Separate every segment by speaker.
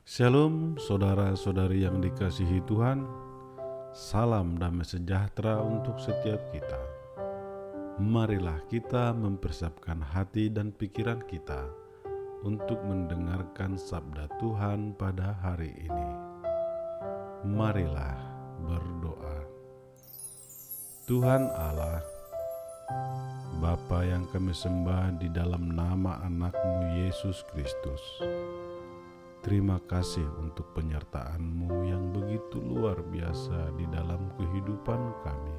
Speaker 1: Shalom saudara-saudari yang dikasihi Tuhan. Salam damai sejahtera untuk setiap kita. Marilah kita mempersiapkan hati dan pikiran kita untuk mendengarkan sabda Tuhan pada hari ini. Marilah berdoa. Tuhan Allah, Bapa yang kami sembah di dalam nama anak-Mu Yesus Kristus, terima kasih untuk penyertaan-Mu yang begitu luar biasa di dalam kehidupan kami.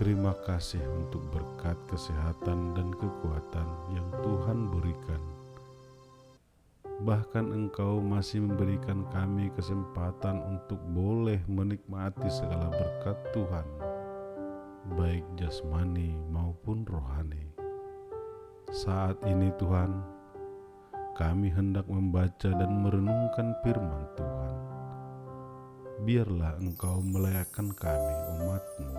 Speaker 1: Terima kasih untuk berkat kesehatan dan kekuatan yang Tuhan berikan. Bahkan Engkau masih memberikan kami kesempatan untuk boleh menikmati segala berkat Tuhan, baik jasmani maupun rohani. Saat ini Tuhan, kami hendak membaca dan merenungkan firman Tuhan. Biarlah Engkau melayakkan kami, umat-Mu.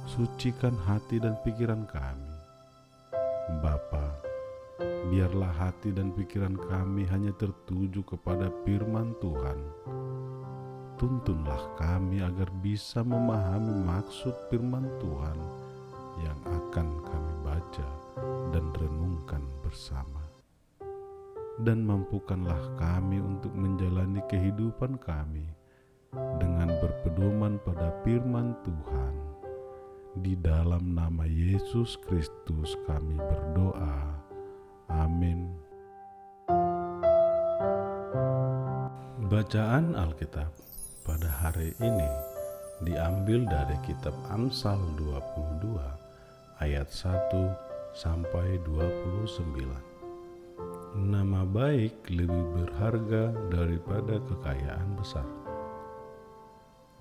Speaker 1: Sucikan hati dan pikiran kami. Bapa, biarlah hati dan pikiran kami hanya tertuju kepada firman Tuhan. Tuntunlah kami agar bisa memahami maksud firman Tuhan yang akan kami baca dan renungkan bersama. Dan mampukanlah kami untuk menjalani kehidupan kami dengan berpedoman pada firman Tuhan. Di dalam nama Yesus Kristus kami berdoa. Amin. Bacaan Alkitab pada hari ini diambil dari kitab Amsal 22 ayat 1 sampai 29. Nama baik lebih berharga daripada kekayaan besar.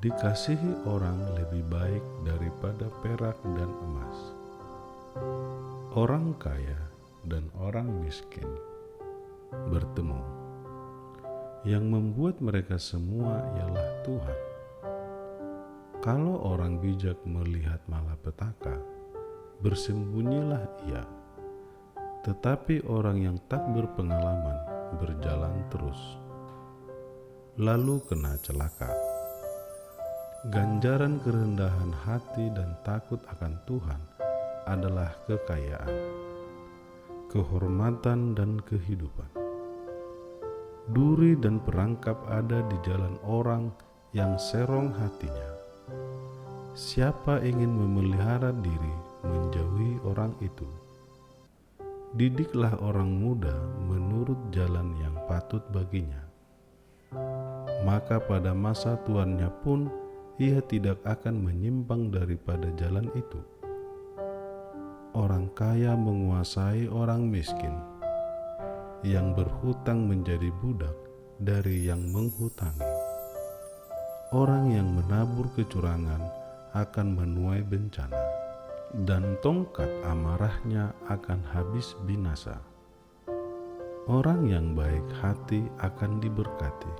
Speaker 1: Dikasihi orang lebih baik daripada perak dan emas. Orang kaya dan orang miskin bertemu. Yang membuat mereka semua ialah Tuhan. Kalau orang bijak melihat malapetaka, bersembunyilah ia. Tetapi orang yang tak berpengalaman berjalan terus, lalu kena celaka. Ganjaran kerendahan hati dan takut akan Tuhan adalah kekayaan, kehormatan dan kehidupan. Duri dan perangkap ada di jalan orang yang serong hatinya. Siapa ingin memelihara diri menjauhi orang itu. Didiklah orang muda menurut jalan yang patut baginya. Maka pada masa tuannya pun ia tidak akan menyimpang daripada jalan itu. Orang kaya menguasai orang miskin, yang berhutang menjadi budak dari yang menghutangi. Orang yang menabur kecurangan akan menuai bencana, dan tongkat amarahnya akan habis binasa. Orang yang baik hati akan diberkati,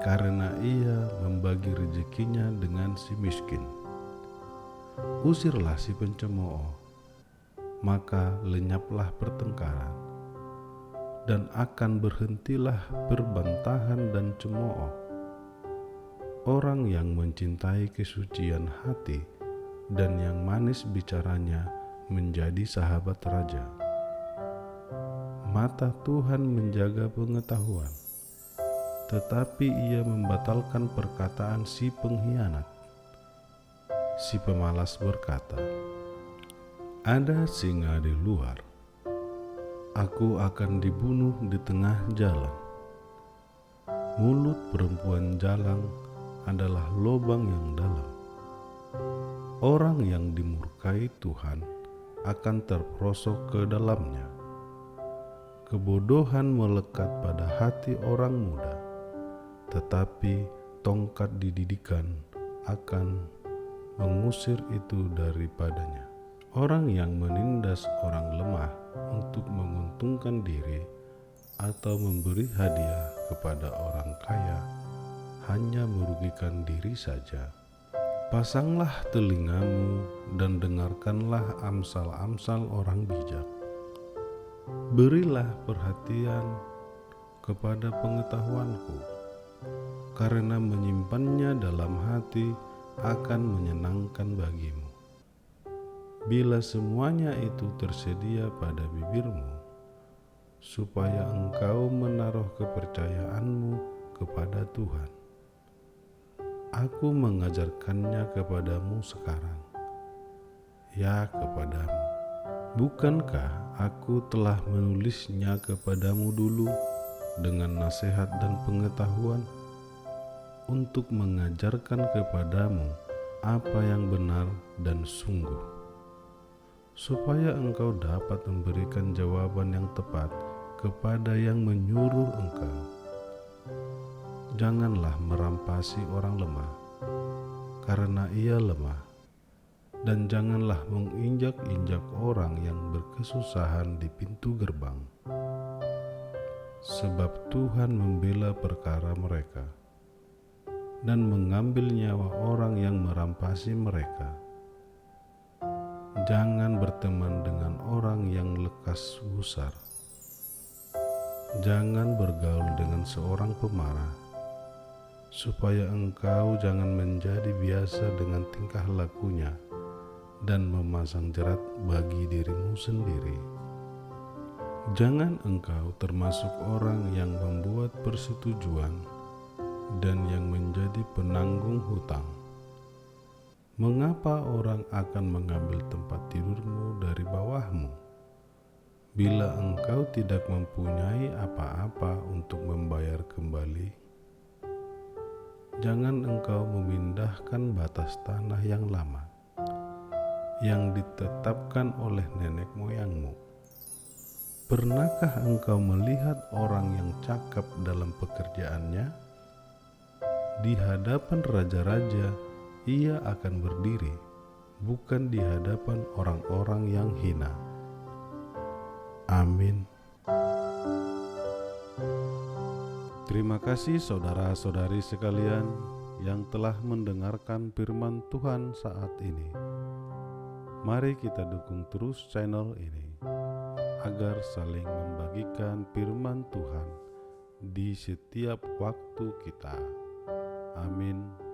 Speaker 1: karena ia membagi rezekinya dengan si miskin. Usirlah si pencemooh, maka lenyaplah pertengkaran, dan akan berhentilah perbantahan dan cemooh. Orang yang mencintai kesucian hati dan yang manis bicaranya menjadi sahabat raja. Mata Tuhan menjaga pengetahuan, tetapi ia membatalkan perkataan si pengkhianat. Si pemalas berkata, "Ada singa di luar, aku akan dibunuh di tengah jalan." Mulut perempuan jalang adalah lubang yang dalam. Orang yang dimurkai Tuhan akan terperosok ke dalamnya. Kebodohan melekat pada hati orang muda, tetapi tongkat dididikan akan mengusir itu daripadanya. Orang yang menindas orang lemah untuk menguntungkan diri atau memberi hadiah kepada orang kaya hanya merugikan diri saja. Pasanglah telingamu dan dengarkanlah amsal-amsal orang bijak. Berilah perhatian kepada pengetahuanku, karena menyimpannya dalam hati akan menyenangkan bagimu. Bila semuanya itu tersedia pada bibirmu, supaya engkau menaruh kepercayaanmu kepada Tuhan. Aku mengajarkannya kepadamu sekarang, ya kepadamu. Bukankah aku telah menulisnya kepadamu dulu dengan nasihat dan pengetahuan, untuk mengajarkan kepadamu apa yang benar dan sungguh, supaya engkau dapat memberikan jawaban yang tepat kepada yang menyuruh engkau. Janganlah merampasi orang lemah, karena ia lemah, dan janganlah menginjak-injak orang yang berkesusahan di pintu gerbang, sebab Tuhan membela perkara mereka dan mengambil nyawa orang yang merampasi mereka. Jangan berteman dengan orang yang lekas gusar. Jangan bergaul dengan seorang pemarah, supaya engkau jangan menjadi biasa dengan tingkah lakunya dan memasang jerat bagi dirimu sendiri. Jangan engkau termasuk orang yang membuat persetujuan dan yang menjadi penanggung hutang. Mengapa orang akan mengambil tempat tidurmu dari bawahmu, bila engkau tidak mempunyai apa-apa untuk membayar kembali? Jangan engkau memindahkan batas tanah yang lama, yang ditetapkan oleh nenek moyangmu. Pernahkah engkau melihat orang yang cakap dalam pekerjaannya? Di hadapan raja-raja ia akan berdiri, bukan di hadapan orang-orang yang hina. Amin. Terima kasih saudara-saudari sekalian yang telah mendengarkan firman Tuhan saat ini. Mari kita dukung terus channel ini, agar saling membagikan firman Tuhan di setiap waktu kita. Amin.